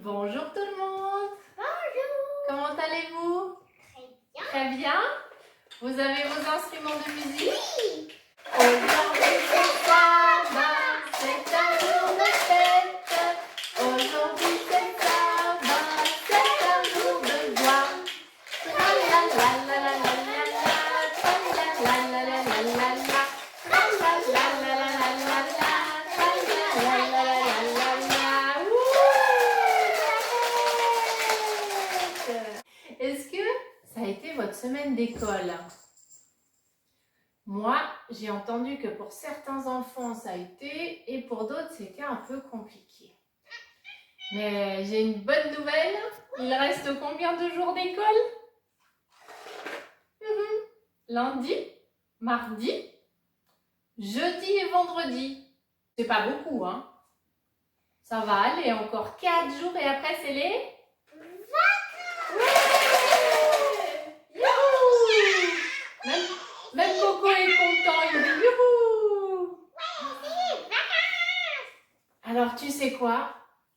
Bonjour tout le monde. Bonjour. Comment allez-vous? Très bien. Très bien. Vous avez vos instruments de musique? Oui. Aujourd'hui c'est sabbat, c'est un jour de fête. Aujourd'hui c'est sabbat, c'est un jour de joie. La la la la la la la la, la la la la la la la, la la la la la la la la, la la la la la la. Est-ce que ça a été votre semaine d'école? Moi, j'ai entendu que pour certains enfants, ça a été, et pour d'autres, c'était un peu compliqué. Mais j'ai une bonne nouvelle. Il reste combien de jours d'école? Lundi, mardi, jeudi et vendredi. C'est pas beaucoup, hein? Ça va aller, encore 4 jours et après, c'est les... Même Coco est content, il dit youhou! Alors tu sais quoi?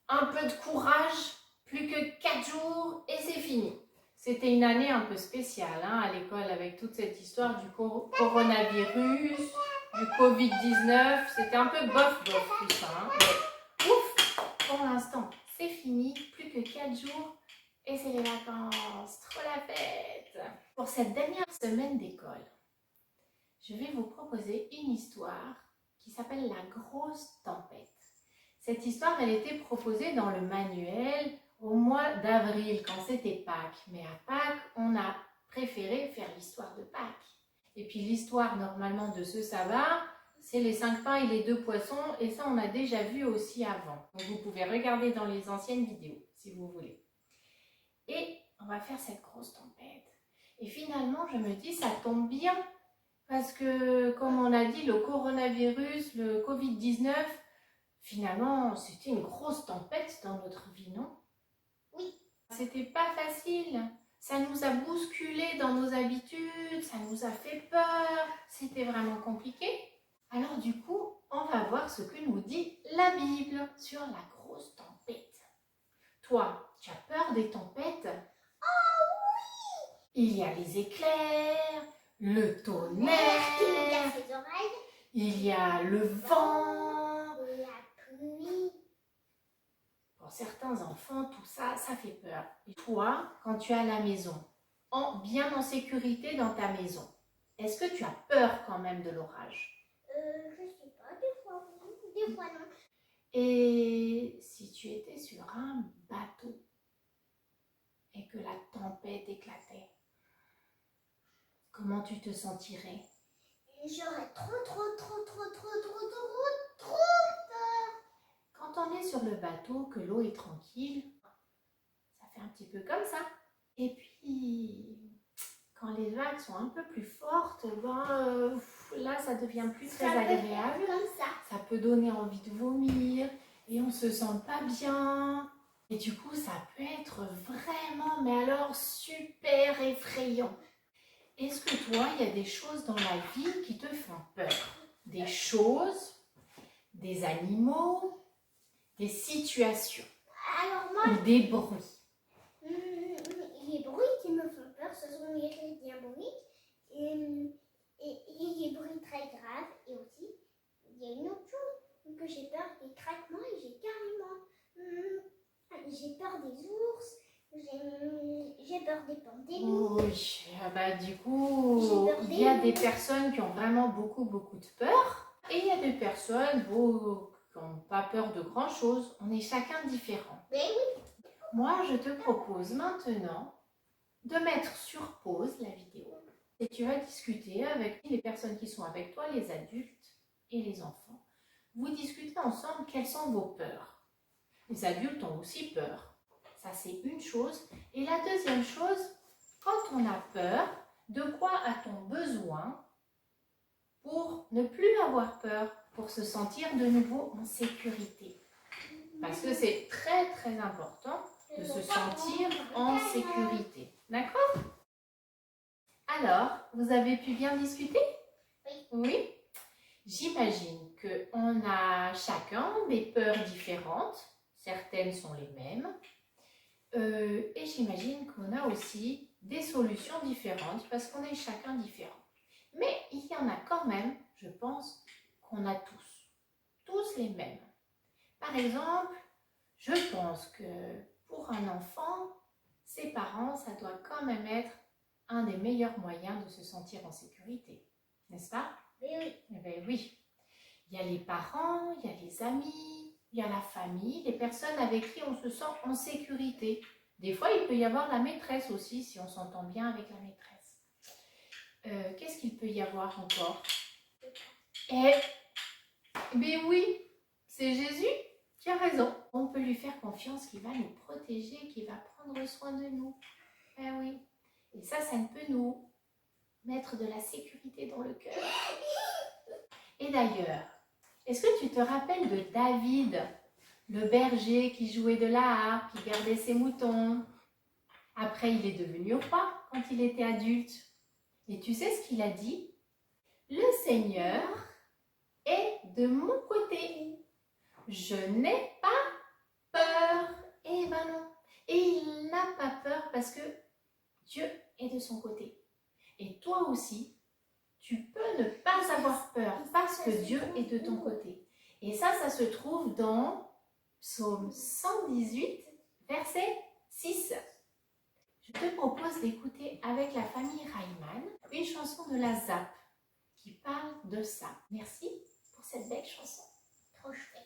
Un peu de courage, plus que 4 jours et c'est fini. C'était une année un peu spéciale hein, à l'école avec toute cette histoire du coronavirus, du Covid-19. C'était un peu bof tout ça. Hein. Mais ouf, pour l'instant, c'est fini, plus que 4 jours et c'est les vacances. Trop la fête! Pour cette dernière semaine d'école, je vais vous proposer une histoire qui s'appelle La grosse tempête. Cette histoire, elle était proposée dans le manuel au mois d'avril, quand c'était Pâques. Mais à Pâques, on a préféré faire l'histoire de Pâques. Et puis l'histoire, normalement, de ce sabbat, c'est les 5 pains et les 2 poissons. Et ça, on a déjà vu aussi avant. Donc, vous pouvez regarder dans les anciennes vidéos, si vous voulez. Et on va faire cette grosse tempête. Et finalement, je me dis, ça tombe bien. Parce que, comme on a dit, le coronavirus, le Covid-19, finalement, c'était une grosse tempête dans notre vie, non? Oui. C'était pas facile. Ça nous a bousculé dans nos habitudes, ça nous a fait peur. C'était vraiment compliqué. Alors du coup, on va voir ce que nous dit la Bible sur la grosse tempête. Toi, tu as peur des tempêtes? Oh oui! Il y a les éclairs, le tonnerre, il y a le vent, la pluie. Pour certains enfants, tout ça, ça fait peur. Et toi, quand tu es à la maison, bien en sécurité dans ta maison, est-ce que tu as peur quand même de l'orage? Je sais pas, des fois oui, des fois non. Et si tu étais sur un bateau et que la tempête éclatait, comment tu te sentirais? J'aurais trop peur. Quand on est sur le bateau, que l'eau est tranquille, ça fait un petit peu comme ça. Et puis, quand les vagues sont un peu plus fortes, là, ça devient plus très agréable. Comme ça. Ça peut donner envie de vomir et on se sent pas bien. Et du coup, ça peut être vraiment, mais alors, super effrayant. Est-ce que toi, il y a des choses dans la vie qui te font peur? Des choses, des animaux, des situations Alors moi, ou des bruits? les bruits qui me font peur, ce sont les rires diaboliques et les bruits très graves. Et aussi, il y a une autre chose que j'ai peur, les craquements, et j'ai carrément... j'ai peur des ours, j'ai peur des pandémies. Oui, du coup, il y a des personnes qui ont vraiment beaucoup de peur et il y a des personnes qui n'ont pas peur de grand chose. On est chacun différent. Mais oui. Moi, je te propose maintenant de mettre sur pause la vidéo et tu vas discuter avec les personnes qui sont avec toi, les adultes et les enfants. Vous discutez ensemble quelles sont vos peurs. Les adultes ont aussi peur. Ça, c'est une chose. Et la deuxième chose, quand on a peur, de quoi a-t-on besoin pour ne plus avoir peur, pour se sentir de nouveau en sécurité? Parce que c'est très important de se sentir en sécurité. D'accord? Alors, vous avez pu bien discuter? Oui? J'imagine qu'on a chacun des peurs différentes. Certaines sont les mêmes, Et j'imagine qu'on a aussi des solutions différentes parce qu'on est chacun différent. Mais il y en a quand même, je pense, qu'on a tous les mêmes. Par exemple, je pense que pour un enfant, ses parents, ça doit quand même être un des meilleurs moyens de se sentir en sécurité, n'est-ce pas? Oui. Eh bien oui. Il y a les parents, il y a les amis, il y a la famille, les personnes avec qui on se sent en sécurité. Des fois, il peut y avoir la maîtresse aussi, si on s'entend bien avec la maîtresse. Qu'est-ce qu'il peut y avoir encore? Ben oui, c'est Jésus qui a raison. On peut lui faire confiance qu'il va nous protéger, qu'il va prendre soin de nous. Ben oui. Et ça ne peut nous mettre de la sécurité dans le cœur. Et d'ailleurs, est-ce que tu te rappelles de David, le berger qui jouait de la harpe, qui gardait ses moutons? Après, il est devenu roi quand il était adulte. Et tu sais ce qu'il a dit? Le Seigneur est de mon côté. Je n'ai pas peur. Eh ben non. Et il n'a pas peur parce que Dieu est de son côté. Et toi aussi, tu peux ne pas avoir peur parce que Dieu est de ton côté. Et ça se trouve dans Psaume 118, verset 6. Je te propose d'écouter avec la famille Reimann une chanson de la ZAP qui parle de ça. Merci pour cette belle chanson. Trop chouette.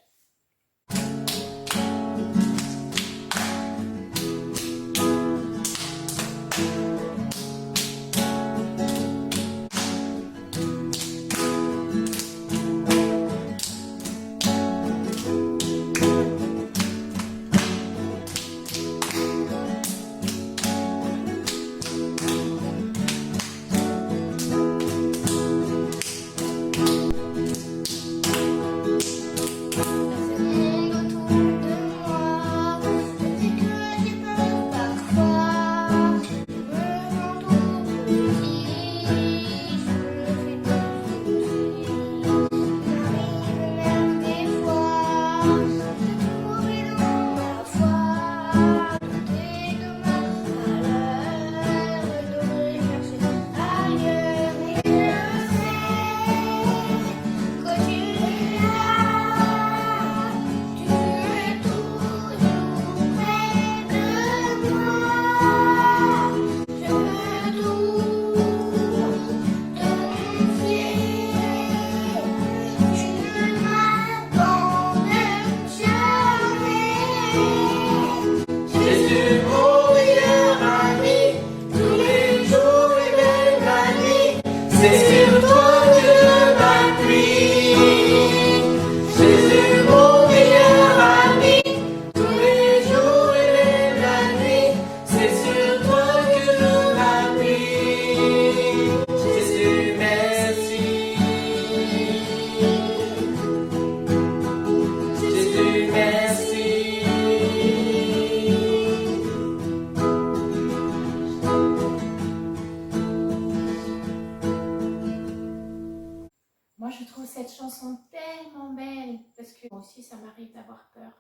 Moi, je trouve cette chanson tellement belle parce que moi aussi, ça m'arrive d'avoir peur.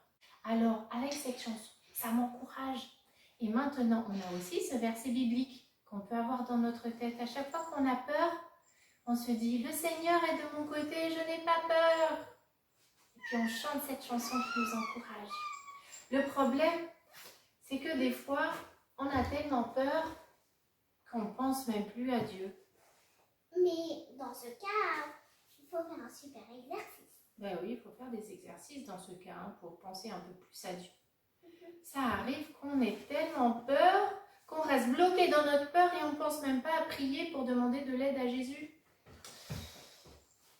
Alors, avec cette chanson, ça m'encourage. Et maintenant, on a aussi ce verset biblique qu'on peut avoir dans notre tête. À chaque fois qu'on a peur, on se dit « Le Seigneur est de mon côté, je n'ai pas peur ». Et puis, on chante cette chanson qui nous encourage. Le problème, c'est que des fois, on a tellement peur qu'on ne pense même plus à Dieu. Mais dans ce cas, il faut faire un super exercice. Ben oui, il faut faire des exercices dans ce cas pour penser un peu plus à Dieu. Ça arrive qu'on ait tellement peur qu'on reste bloqué dans notre peur et on ne pense même pas à prier pour demander de l'aide à Jésus.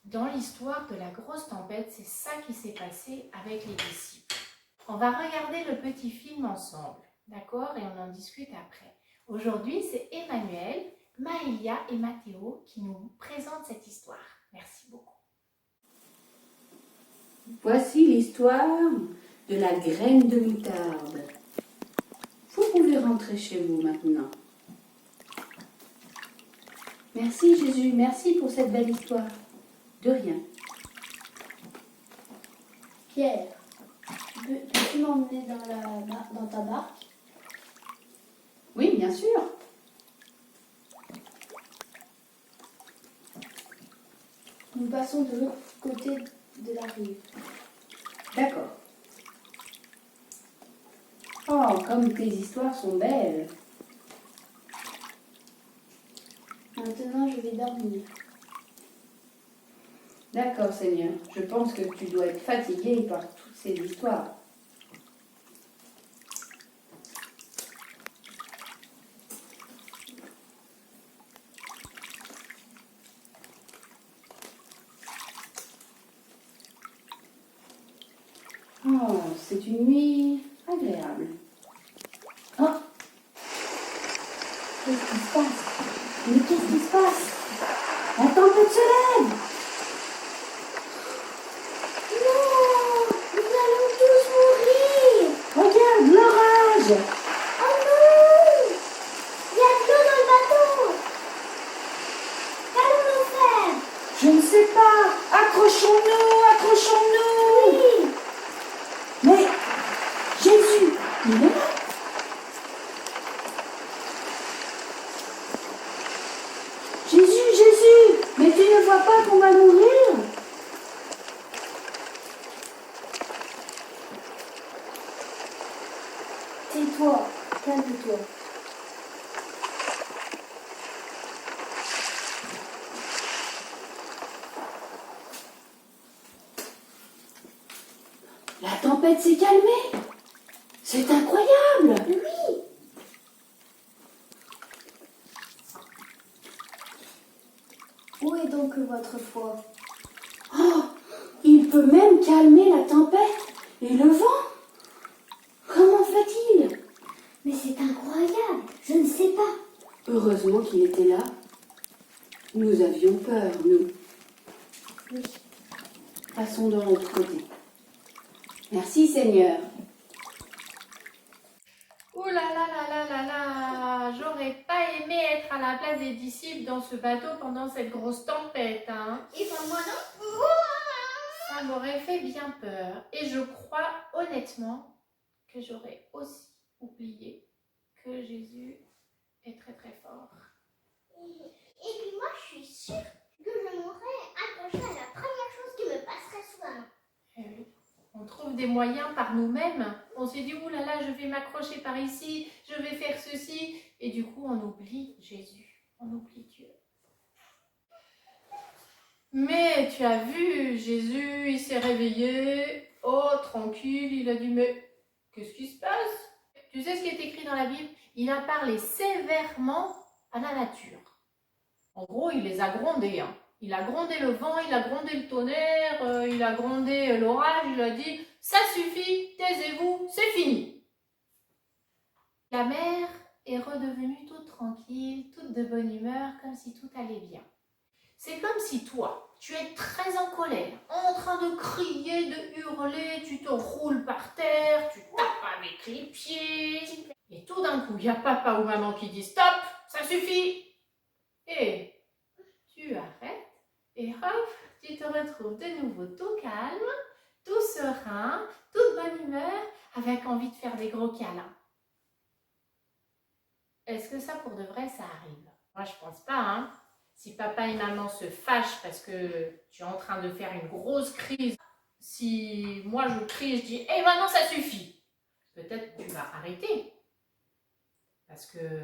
Dans l'histoire de la grosse tempête, c'est ça qui s'est passé avec les disciples. On va regarder le petit film ensemble, d'accord? Et on en discute après. Aujourd'hui, c'est Emmanuel, Maëlia et Mathéo qui nous présentent cette histoire. Merci beaucoup. Voici l'histoire de la graine de moutarde. Vous pouvez rentrer chez vous maintenant. Merci Jésus, merci pour cette belle histoire. De rien. Pierre, peux-tu m'emmener dans ta barque? bien sûr. Nous passons de l'autre côté de la rive. D'accord. Oh, comme tes histoires sont belles. Maintenant, je vais dormir. D'accord, Seigneur. Je pense que tu dois être fatigué par toutes ces histoires. Oh, c'est une nuit agréable. Oh, Qu'est-ce qui se passe? Mais qu'est-ce qui se passe? la tempête se lève! Non, nous allons tous mourir. Regarde, l'orage! Oh non, il y a de l'eau dans le bateau. Qu'allons-nous faire? Je ne sais pas! Accrochons-nous! Accrochons-nous! Oui, Mais Jésus, il est là! Jésus, Jésus! Mais tu ne vois pas qu'on va mourir? Tais-toi, calme-toi. La tempête s'est calmée! C'est incroyable! oui. Où est donc votre foi? Oh, il peut même calmer la tempête et le vent. Comment fait-il? Mais c'est incroyable, je ne sais pas. Heureusement qu'il était là. Nous avions peur, nous. Oui. Passons de l'autre côté. Merci, Seigneur. Ouh là là là là là là, j'aurais pas aimé être à la place des disciples dans ce bateau pendant cette grosse tempête, hein. Et ben moi non. Ça m'aurait fait bien peur. Et je crois honnêtement que j'aurais aussi oublié que Jésus est très très fort. Et puis moi je suis sûre que je m'aurais accrochée à la première chose qui me passerait sous la main. Eh oui. On trouve des moyens par nous-mêmes. On s'est dit, ouh là là, je vais m'accrocher par ici, je vais faire ceci. Et du coup, on oublie Jésus, on oublie Dieu. Mais tu as vu, Jésus, il s'est réveillé. Oh, tranquille, il a dit, mais qu'est-ce qui se passe? Tu sais ce qui est écrit dans la Bible? Il a parlé sévèrement à la nature. En gros, il les a grondés, hein. Il a grondé le vent, il a grondé le tonnerre, il a grondé l'orage, il a dit « Ça suffit, taisez-vous, c'est fini !» La mer est redevenue toute tranquille, toute de bonne humeur, comme si tout allait bien. C'est comme si toi, tu es très en colère, en train de crier, de hurler, tu te roules par terre, tu tapes avec les pieds. Et tout d'un coup, il y a papa ou maman qui dit « Stop, ça suffit !» Et tu arrêtes. Et hop, tu te retrouves de nouveau tout calme, tout serein, toute bonne humeur, avec envie de faire des gros câlins. Est-ce que ça, pour de vrai, ça arrive? Moi, je pense pas, hein. Si papa et maman se fâchent parce que tu es en train de faire une grosse crise, si moi je crie et je dis « Hey, maintenant ça suffit !» Peut-être tu vas arrêter. Parce que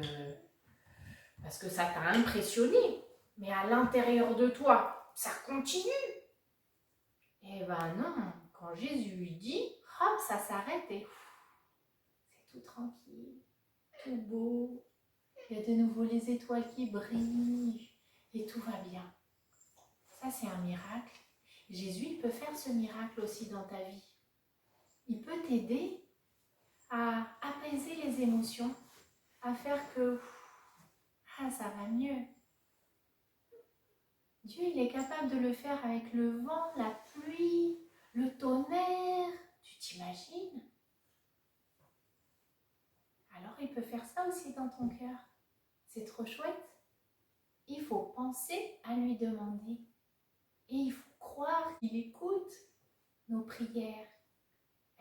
ça t'a impressionné. Mais à l'intérieur de toi, ça continue. Eh ben non, quand Jésus lui dit, hop, ça s'arrête et c'est tout tranquille, tout beau. Il y a de nouveau les étoiles qui brillent et tout va bien. Ça, c'est un miracle. Jésus, il peut faire ce miracle aussi dans ta vie. Il peut t'aider à apaiser les émotions, à faire que ça va mieux. Dieu, il est capable de le faire avec le vent, la pluie, le tonnerre. Tu t'imagines? Alors, il peut faire ça aussi dans ton cœur. C'est trop chouette. Il faut penser à lui demander. Et il faut croire qu'il écoute nos prières.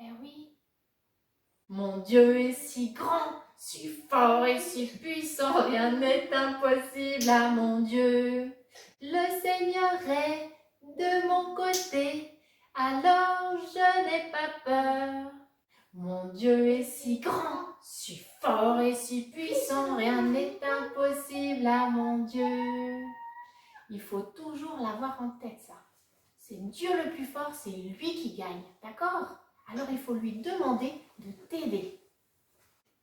Eh oui. Mon Dieu est si grand, si fort et si puissant, rien n'est impossible à mon Dieu. Le Seigneur est de mon côté, alors je n'ai pas peur. Mon Dieu est si grand, si fort et si puissant, rien n'est impossible à mon Dieu. Il faut toujours l'avoir en tête, ça. C'est Dieu le plus fort, c'est lui qui gagne, d'accord? Alors il faut lui demander de t'aider.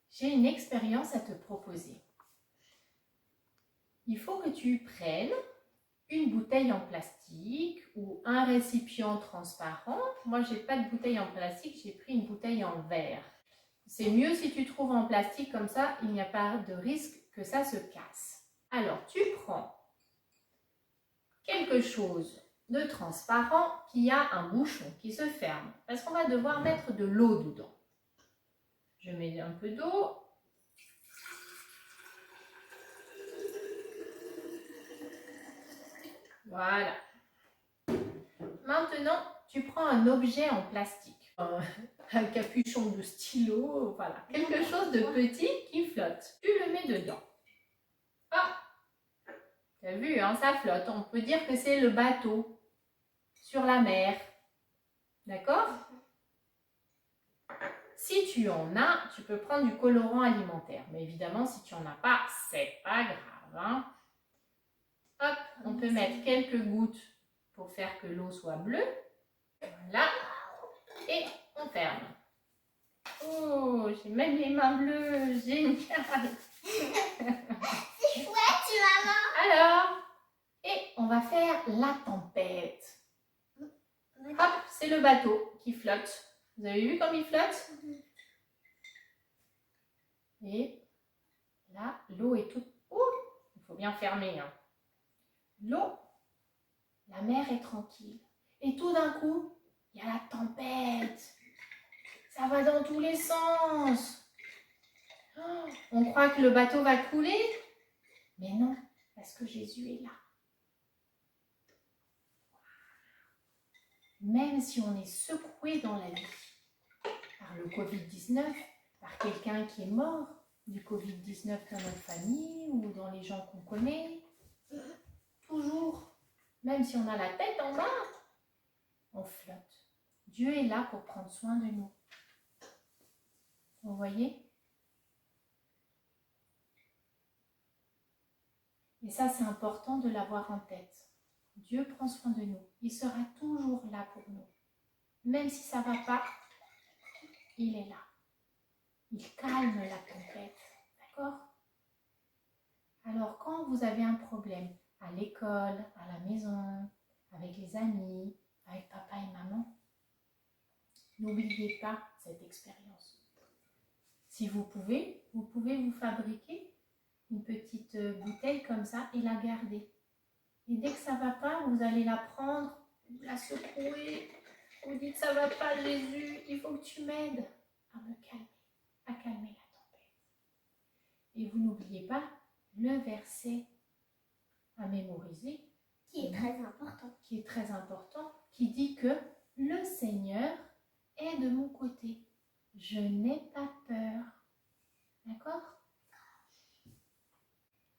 J'ai une expérience à te proposer. Il faut que tu prennes une bouteille en plastique ou un récipient transparent. Moi, je n'ai pas de bouteille en plastique, j'ai pris une bouteille en verre. C'est mieux si tu trouves en plastique, comme ça, il n'y a pas de risque que ça se casse. Alors, tu prends quelque chose de transparent qui a un bouchon qui se ferme, parce qu'on va devoir mettre de l'eau dedans. Je mets un peu d'eau. Voilà. Maintenant, tu prends un objet en plastique. Un capuchon de stylo, voilà. Quelque chose de petit qui flotte. Tu le mets dedans. Ah! T'as vu, hein, ça flotte. On peut dire que c'est le bateau sur la mer. D'accord? Si tu en as, tu peux prendre du colorant alimentaire. Mais évidemment, si tu n'en as pas, c'est pas grave, hein. Hop, on peut mettre quelques gouttes pour faire que l'eau soit bleue. Voilà. Et on ferme. Oh, j'ai même les mains bleues. Génial. C'est chouette, maman. Alors, et on va faire la tempête. Hop, c'est le bateau qui flotte. Vous avez vu comme il flotte? Et là, l'eau est toute... Ouh, il faut bien fermer, hein. L'eau, la mer est tranquille. Et tout d'un coup, il y a la tempête. Ça va dans tous les sens. Oh, on croit que le bateau va couler. Mais non, parce que Jésus est là. Même si on est secoué dans la vie par le Covid-19, par quelqu'un qui est mort du Covid-19 dans notre famille ou dans les gens qu'on connaît, toujours, même si on a la tête en bas, on flotte. Dieu est là pour prendre soin de nous. Vous voyez? Et ça, c'est important de l'avoir en tête. Dieu prend soin de nous. Il sera toujours là pour nous. Même si ça ne va pas, il est là. Il calme la tempête. D'accord? Alors, quand vous avez un problème à l'école, à la maison, avec les amis, avec papa et maman, n'oubliez pas cette expérience. Si vous pouvez vous fabriquer une petite bouteille comme ça et la garder. Et dès que ça ne va pas, vous allez la prendre, la secouer. Vous dites, ça ne va pas Jésus, il faut que tu m'aides à me calmer, à calmer la tempête. Et vous n'oubliez pas le verset à mémoriser. Qui est très important. Qui est très important, qui dit que le Seigneur est de mon côté. Je n'ai pas peur. D'accord?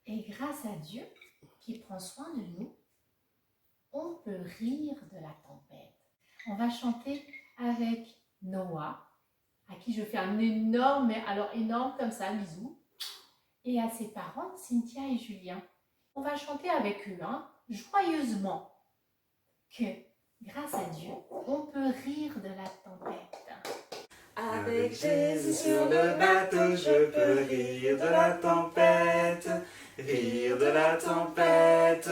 Et grâce à Dieu, qui prend soin de nous, on peut rire de la tempête. On va chanter avec Noah, à qui je fais un énorme, mais alors énorme comme ça, bisou, et à ses parents, Cynthia et Julien. On va chanter avec eux, hein, joyeusement, que grâce à Dieu, on peut rire de la tempête. Avec Jésus sur le bateau, je peux rire de la tempête. Rire de la tempête,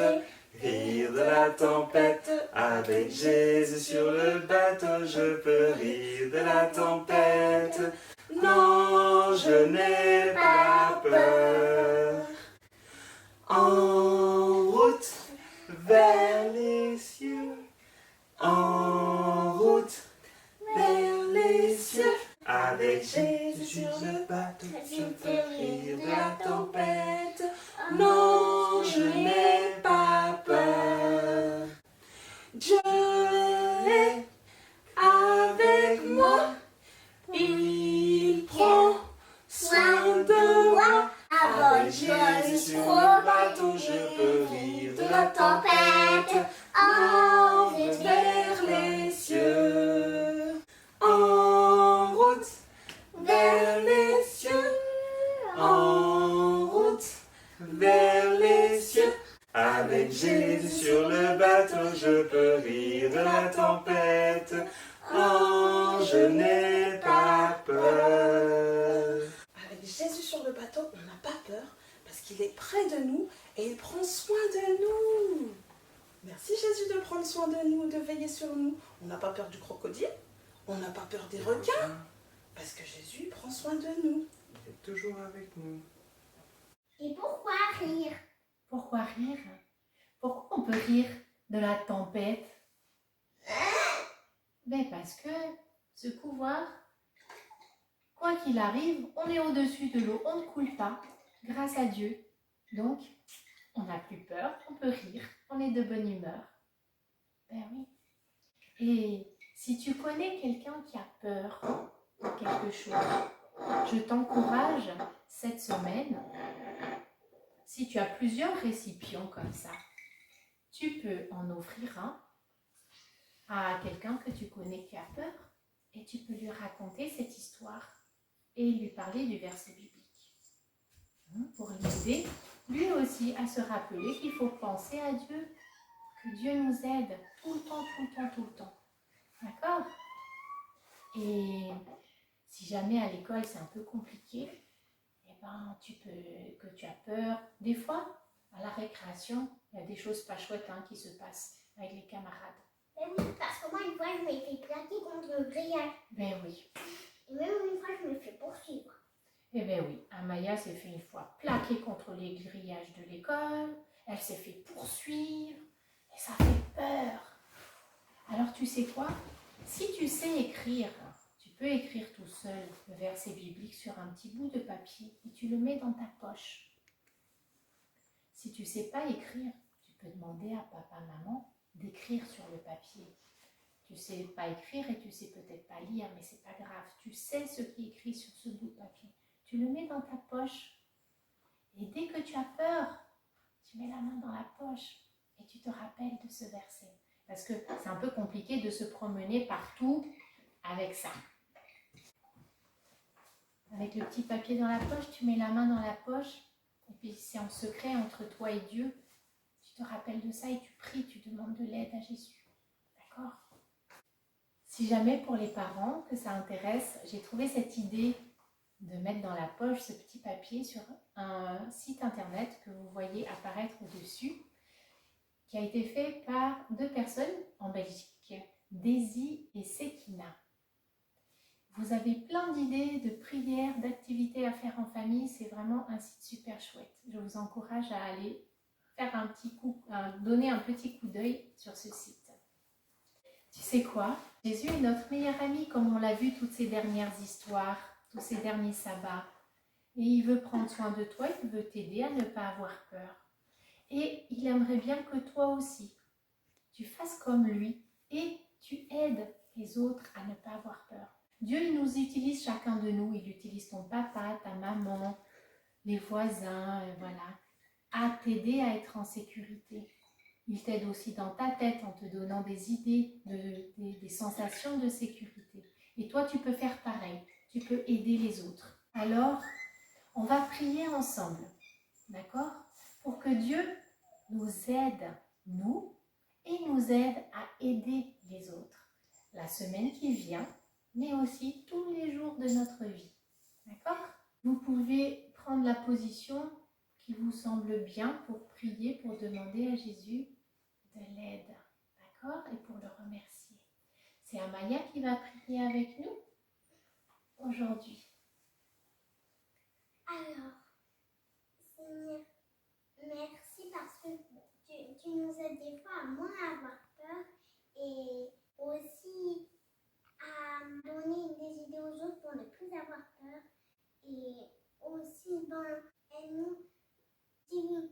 rire de la tempête. Avec Jésus sur le bateau, je peux rire de la tempête. Non, je n'ai pas peur. En route vers les cieux, en route vers les cieux. Avec Jésus sur le bateau, je peux rire de la tempête. Non, je n'ai pas peur. Dieu est avec moi. Il prend soin de je n'ai pas peur. Avec Jésus sur le bateau, on n'a pas peur parce qu'il est près de nous et il prend soin de nous. Merci Jésus de prendre soin de nous, de veiller sur nous. On n'a pas peur du crocodile, on n'a pas peur des requins parce que Jésus prend soin de nous. Il est toujours avec nous. Et pourquoi rire? Pourquoi rire? Pourquoi on peut rire de la tempête? Ben parce que ce couloir, quoi qu'il arrive, on est au-dessus de l'eau, on ne coule pas, grâce à Dieu. Donc, on n'a plus peur, on peut rire, on est de bonne humeur. Ben oui. Et si tu connais quelqu'un qui a peur de quelque chose, je t'encourage cette semaine, si tu as plusieurs récipients comme ça, tu peux en offrir un à quelqu'un que tu connais qui a peur et tu peux lui raconter cette histoire et lui parler du verset biblique pour l'aider lui aussi à se rappeler qu'il faut penser à Dieu, que Dieu nous aide tout le temps, tout le temps, tout le temps. D'accord? Et si jamais à l'école c'est un peu compliqué, eh ben, que tu as peur. Des fois, à la récréation, il y a des choses pas chouettes qui se passent avec les camarades. Ben oui, parce que moi, une fois, je m'ai fait plaquer contre le grillage. Ben oui. Et même une fois, je me fais poursuivre. Eh bien oui, Amaya s'est fait une fois plaquer contre les grillages de l'école, elle s'est fait poursuivre, et ça fait peur. Alors tu sais quoi? Si tu sais écrire, tu peux écrire tout seul le verset biblique sur un petit bout de papier et tu le mets dans ta poche. Si tu ne sais pas écrire, tu peux demander à papa, maman d'écrire sur le papier. Tu ne sais pas écrire et tu ne sais peut-être pas lire, mais c'est pas grave. Tu sais ce qui est écrit sur ce bout de papier. Tu le mets dans ta poche. Et dès que tu as peur, tu mets la main dans la poche et tu te rappelles de ce verset. Parce que c'est un peu compliqué de se promener partout avec ça. Avec le petit papier dans la poche, tu mets la main dans la poche et puis c'est en secret entre toi et Dieu. Tu te rappelles de ça et tu pries, tu demandes de l'aide à Jésus. D'accord? Si jamais pour les parents que ça intéresse, j'ai trouvé cette idée de mettre dans la poche ce petit papier sur un site internet que vous voyez apparaître au-dessus, qui a été fait par 2 personnes en Belgique, Daisy et Sekina. Vous avez plein d'idées, de prières, d'activités à faire en famille, c'est vraiment un site super chouette. Je vous encourage à aller faire donner un petit coup d'œil sur ce site. Tu sais quoi? Jésus est notre meilleur ami, comme on l'a vu toutes ces dernières histoires, tous ces derniers sabbats. Et il veut prendre soin de toi, il veut t'aider à ne pas avoir peur. Et il aimerait bien que toi aussi, tu fasses comme lui et tu aides les autres à ne pas avoir peur. Dieu, il nous utilise chacun de nous, il utilise ton papa, ta maman, les voisins, voilà, à t'aider à être en sécurité. Il t'aide aussi dans ta tête en te donnant des idées, des sensations de sécurité. Et toi, tu peux faire pareil, tu peux aider les autres. Alors, on va prier ensemble, d'accord? Pour que Dieu nous aide, nous, et nous aide à aider les autres. La semaine qui vient, mais aussi tous les jours de notre vie. D'accord? Vous pouvez prendre la position qui vous semble bien pour prier, pour demander à Jésus de l'aide. D'accord? Et pour le remercier. C'est Amaya qui va prier avec nous aujourd'hui. Alors, Seigneur, merci parce que tu nous aides des fois à moins avoir peur et aussi à donner des idées aux autres pour ne plus avoir peur. Et aussi, aide-nous, s'il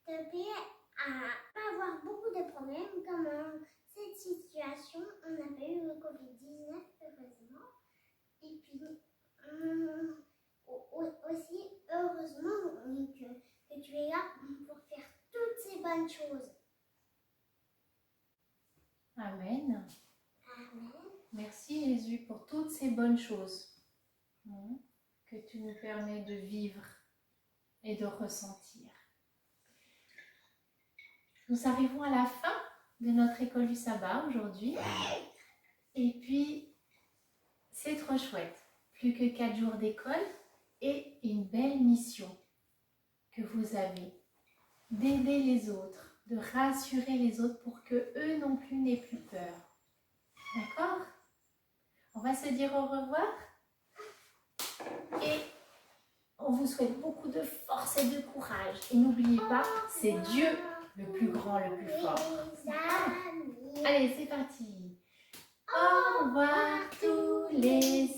te plaît, à pas avoir beaucoup de problèmes comme en cette situation. On n'a pas eu le Covid-19, heureusement. Et puis, aussi, heureusement que tu es là pour faire toutes ces bonnes choses. Amen. Amen. Merci Jésus pour toutes ces bonnes choses que tu nous permets de vivre et de ressentir. Nous arrivons à la fin de notre école du sabbat aujourd'hui. Et puis, trop chouette. Plus que 4 jours d'école et une belle mission que vous avez d'aider les autres, de rassurer les autres pour que eux non plus n'aient plus peur. D'accord? On va se dire au revoir et on vous souhaite beaucoup de force et de courage. Et n'oubliez pas, c'est Dieu le plus grand, le plus fort. Les amis. Allez, c'est parti. Au revoir tous les